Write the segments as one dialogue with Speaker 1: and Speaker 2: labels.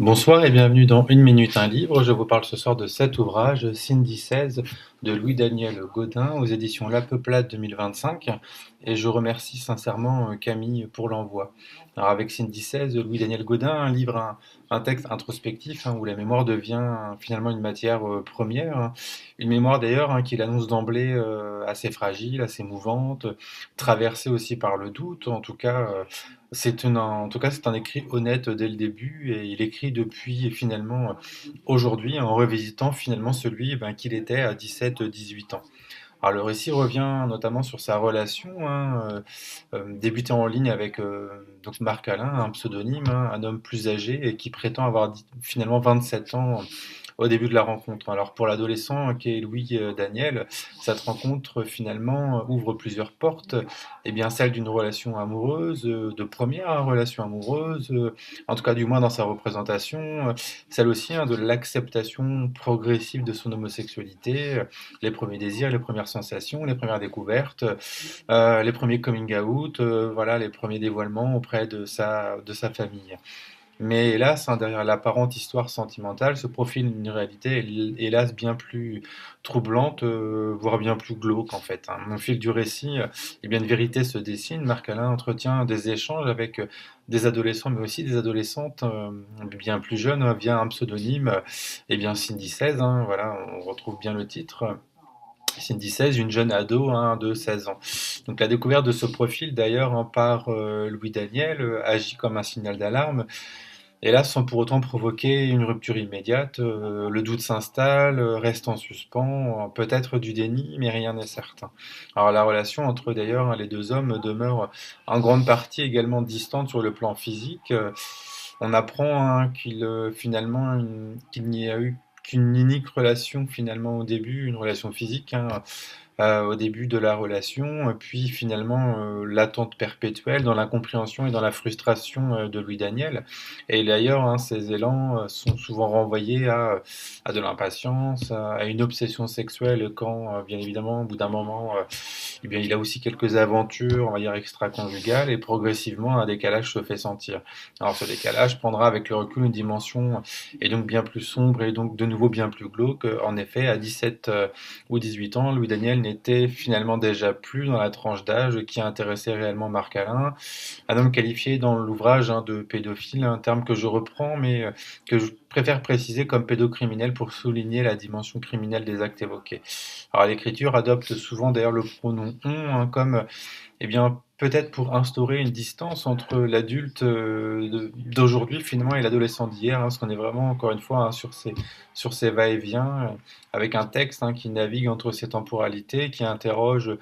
Speaker 1: Bonsoir et bienvenue dans Une minute, un livre. Je vous parle ce soir de cet ouvrage, Cindy 16, de Louis-Daniel Gaudin, aux éditions La Peuplade 2025. Et je remercie sincèrement Camille pour l'envoi. Alors avec Cindy 16, Louis-Daniel Gaudin, un livre, un texte introspectif où la mémoire devient finalement une matière première. Une mémoire d'ailleurs qu'il annonce d'emblée assez fragile, assez mouvante, traversée aussi par le doute. En tout cas, c'est un écrit honnête dès le début et il écrit depuis finalement aujourd'hui en revisitant finalement celui qu'il était à 17-18 ans. Alors le récit revient notamment sur sa relation débutée en ligne avec donc Marc Alain, un pseudonyme, un homme plus âgé et qui prétend avoir finalement 27 ans au début de la rencontre. Alors pour l'adolescent qui est Louis Daniel, cette rencontre finalement ouvre plusieurs portes. Et bien celle d'une relation amoureuse, de première relation amoureuse, en tout cas du moins dans sa représentation, celle aussi de l'acceptation progressive de son homosexualité, les premiers désirs, les premières sensations, les premières découvertes, les premiers coming out, voilà, les premiers dévoilements auprès de sa famille. Mais hélas, derrière l'apparente histoire sentimentale se profile une réalité, hélas, bien plus troublante, voire bien plus glauque en fait. Au fil du récit, une vérité se dessine. Marc Alain entretient des échanges avec des adolescents, mais aussi des adolescentes bien plus jeunes, via un pseudonyme, Cindy 16, voilà, on retrouve bien le titre. Cindy 16, une jeune ado de 16 ans. Donc la découverte de ce profil d'ailleurs par Louis Daniel agit comme un signal d'alarme et là, sans pour autant provoquer une rupture immédiate, le doute s'installe, reste en suspens, peut-être du déni, mais rien n'est certain. Alors la relation entre d'ailleurs les deux hommes demeure en grande partie également distante sur le plan physique. On apprend qu'il n'y a eu qu'une unique relation finalement au début, une relation physique, au début de la relation, puis finalement l'attente perpétuelle dans l'incompréhension et dans la frustration de Louis Daniel. Et d'ailleurs, ces élans sont souvent renvoyés à de l'impatience, à une obsession sexuelle quand, bien évidemment, au bout d'un moment, il a aussi quelques aventures, on va dire, extra-conjugales, et progressivement, un décalage se fait sentir. Alors ce décalage prendra avec le recul une dimension et donc bien plus sombre et donc de nouveau bien plus glauque. En effet, à 17 ou 18 ans, Louis Daniel n'était finalement déjà plus dans la tranche d'âge qui intéressait réellement Marc Alain, un homme qualifié dans l'ouvrage de pédophile, un terme que je reprends mais que je préfère préciser comme pédocriminel pour souligner la dimension criminelle des actes évoqués. Alors l'écriture adopte souvent d'ailleurs le pronom on comme peut-être pour instaurer une distance entre l'adulte d'aujourd'hui finalement et l'adolescent d'hier, parce qu'on est vraiment encore une fois sur ces va-et-vient, avec un texte qui navigue entre ces temporalités, qui interroge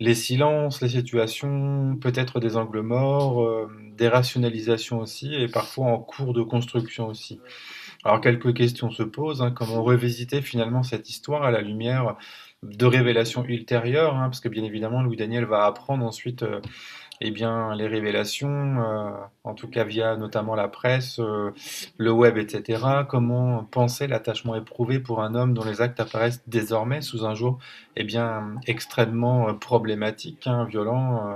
Speaker 1: les silences, les situations, peut-être des angles morts, des rationalisations aussi, et parfois en cours de construction aussi. Alors quelques questions se posent, comment revisiter finalement cette histoire à la lumière de révélations ultérieures, parce que bien évidemment Louis Daniel va apprendre ensuite les révélations, en tout cas via notamment la presse, le web, etc. Comment penser l'attachement éprouvé pour un homme dont les actes apparaissent désormais sous un jour extrêmement problématique, violent,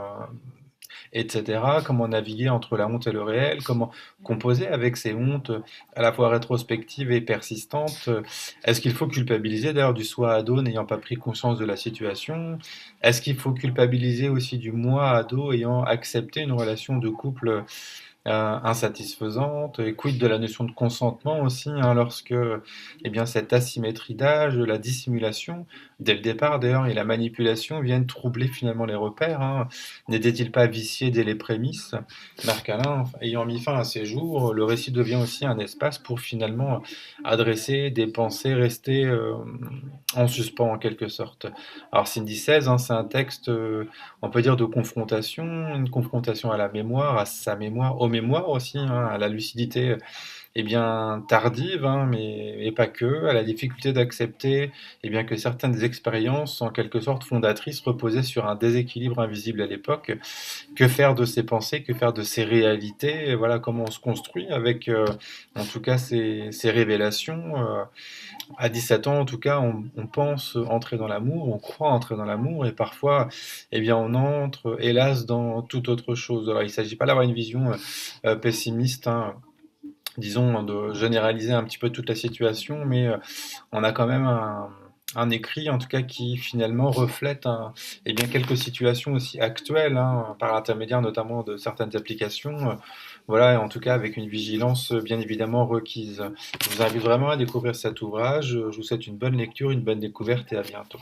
Speaker 1: etc. Comment naviguer entre la honte et le réel, comment composer avec ces hontes à la fois rétrospectives et persistantes. Est-ce qu'il faut culpabiliser d'ailleurs du soi ado n'ayant pas pris conscience de la situation? Est-ce qu'il faut culpabiliser aussi du moi ado ayant accepté une relation de couple insatisfaisante, et quid de la notion de consentement aussi, lorsque cette asymétrie d'âge, la dissimulation, dès le départ d'ailleurs, et la manipulation viennent troubler finalement les repères. N'était-il pas vicié dès les prémices? Marc Alain, ayant mis fin à ses jours, le récit devient aussi un espace pour finalement adresser des pensées restées en suspens en quelque sorte. Alors Cindy 16, c'est un texte, on peut dire, de confrontation, une confrontation à la mémoire, à sa mémoire, aux mémoires aussi, à la lucidité tardive, mais pas que, à la difficulté d'accepter que certaines expériences, en quelque sorte fondatrices, reposaient sur un déséquilibre invisible à l'époque. Que faire de ces pensées, que faire de ces réalités, et voilà comment on se construit avec, en tout cas, ces révélations. À 17 ans, en tout cas, on pense entrer dans l'amour, on croit entrer dans l'amour, et parfois, on entre, hélas, dans toute autre chose. Alors, il ne s'agit pas d'avoir une vision pessimiste, disons, de généraliser un petit peu toute la situation, mais on a quand même un écrit, en tout cas, qui finalement reflète eh bien, quelques situations aussi actuelles, hein, par l'intermédiaire notamment de certaines applications. Voilà, et en tout cas avec une vigilance bien évidemment requise. Je vous invite vraiment à découvrir cet ouvrage. Je vous souhaite une bonne lecture, une bonne découverte et à bientôt.